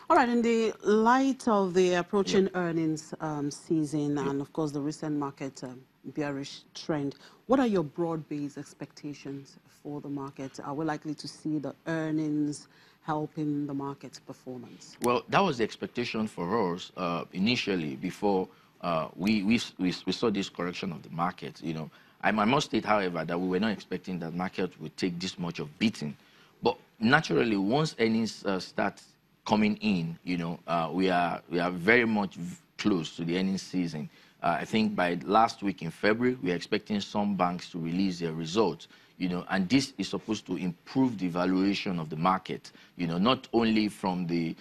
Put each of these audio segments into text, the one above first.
All right, in the light of the Yep. approaching earnings season and, of course, the recent market bearish trend, what are your broad-based expectations for the market? Are we likely to see the earnings helping the market's performance? Well, that was the expectation for us initially before we saw this correction of the market. I must state, however, that we were not expecting that market would take this much of beating. But naturally, once earnings start coming in, we are very much close to the earnings season. I think by last week in February, we are expecting some banks to release their results. And this is supposed to improve the valuation of the market, not only from the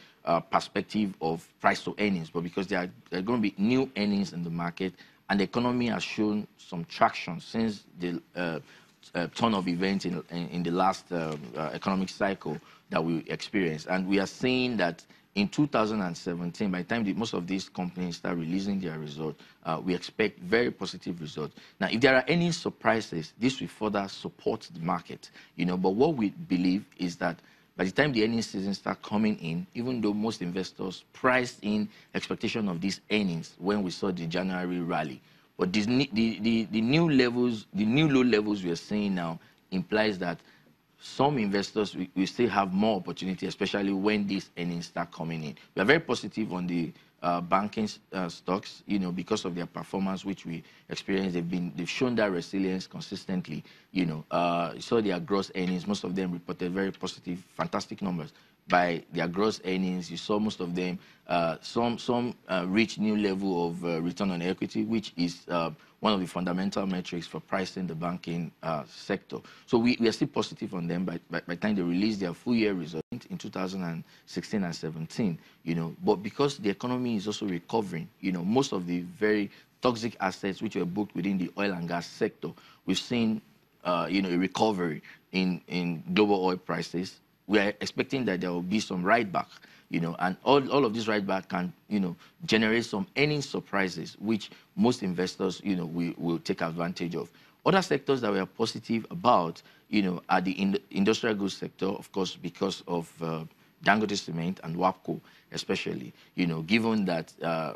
perspective of price to earnings, but because there are going to be new earnings in the market, and the economy has shown some traction since the turn of events in the last economic cycle that we experienced. And we are seeing that in 2017, by the time most of these companies start releasing their results, we expect very positive results. Now, if there are any surprises, this will further support the market. But what we believe is that by the time the earnings season start coming in, even though most investors priced in expectation of these earnings when we saw the January rally, but the new levels, the new low levels we are seeing now implies that some investors we still have more opportunity, especially when these earnings start coming in. We are very positive on the banking stocks, because of their performance, which we experienced. They've shown that resilience consistently. You saw their gross earnings. Most of them reported very positive, fantastic numbers. By their gross earnings, you saw most of them, some reach new level of return on equity, which is one of the fundamental metrics for pricing the banking sector. So we are still positive on them by the time they release their full year result in 2016 and 17. But because the economy is also recovering, most of the very toxic assets which were booked within the oil and gas sector, we've seen a recovery in global oil prices. We are expecting that there will be some right back, and all of this right back can, generate some earnings surprises, which most investors, will take advantage of. Other sectors that we are positive about, are the industrial goods sector, of course, because of Dangote Cement and WAPCO, especially, given that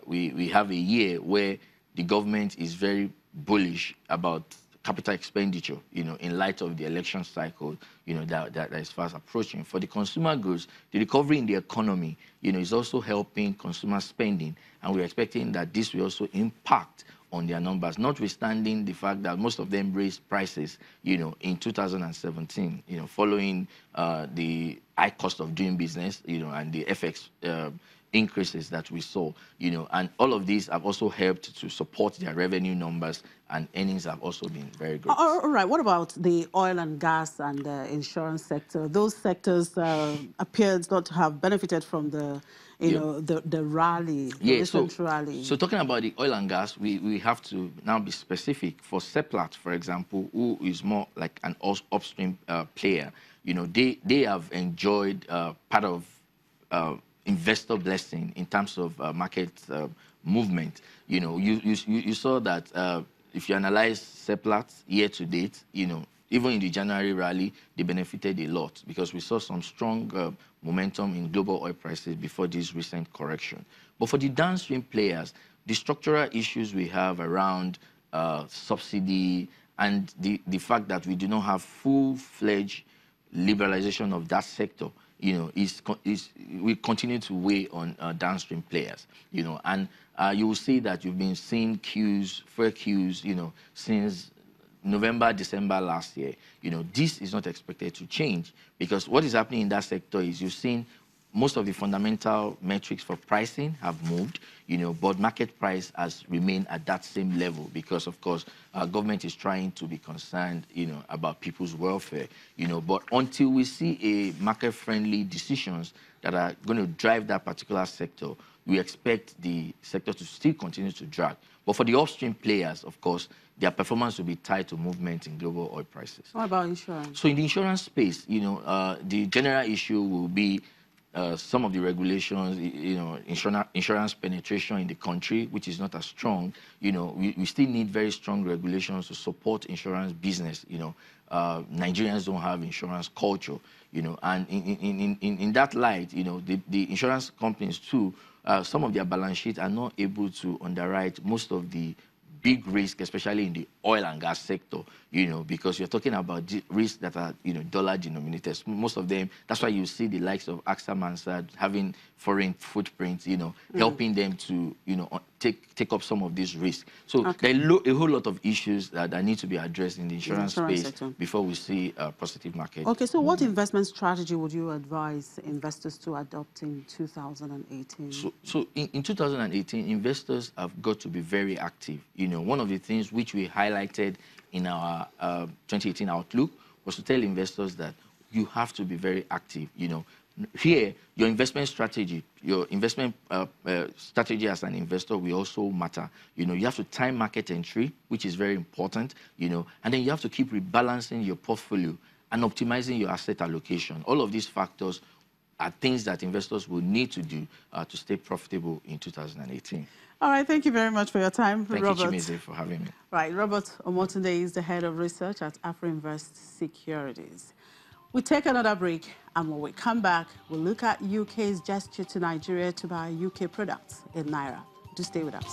we have a year where the government is very bullish about capital expenditure, in light of the election cycle, that is fast approaching. For the consumer goods, the recovery in the economy, is also helping consumer spending, and we're expecting that this will also impact on their numbers, notwithstanding the fact that most of them raised prices, in 2017, following the high cost of doing business, and the FX increases that we saw, and all of these have also helped to support their revenue numbers, and earnings have also been very good. All right. What about the oil and gas and the insurance sector? Those sectors appeared not to have benefited from the, the rally, the recent rally. So talking about the oil and gas, we have to now be specific. For Seplat, for example, who is more like an upstream player, they have enjoyed part of investor blessing in terms of market movement. You saw that if you analyze Seplat year to date, even in the January rally, they benefited a lot because we saw some strong momentum in global oil prices before this recent correction. But for the downstream players, the structural issues we have around subsidy and the fact that we do not have full-fledged liberalization of that sector, we continue to weigh on downstream players, and you will see that you've been seeing fuel queues, since November, December last year. This is not expected to change because what is happening in that sector is you've seen most of the fundamental metrics for pricing have moved, but market price has remained at that same level because, of course, government is trying to be concerned, about people's welfare, But until we see a market-friendly decisions that are going to drive that particular sector, we expect the sector to still continue to drag. But for the upstream players, of course, their performance will be tied to movement in global oil prices. What about insurance? So in the insurance space, the general issue will be some of the regulations, insurance penetration in the country, which is not as strong. We still need very strong regulations to support insurance business, Nigerians don't have insurance culture, and in that light, the insurance companies too, some of their balance sheets are not able to underwrite most of the big risk, especially in the oil and gas sector, because you're talking about risks that are, dollar denominated. Most of them, that's why you see the likes of AXA Mansard having foreign footprints, helping them to, take up some of these risks. So there are a whole lot of issues that need to be addressed in the insurance space sector before we see a positive market. Okay, so what investment strategy would you advise investors to adopt in 2018? So in 2018, investors have got to be very active. One of the things which we highlighted in our 2018 outlook was to tell investors that you have to be very active. Here, your investment strategy, strategy as an investor will also matter. You have to time market entry, which is very important, and then you have to keep rebalancing your portfolio and optimizing your asset allocation. All of these factors are things that investors will need to do to stay profitable in 2018. All right, thank you very much for your time, Robert. Thank you, Chimeze, for having me. Right, Robert Omotunde is the head of research at AfroInvest Securities. We take another break, and when we come back, we'll look at UK's gesture to Nigeria to buy UK products in Naira. Do stay with us.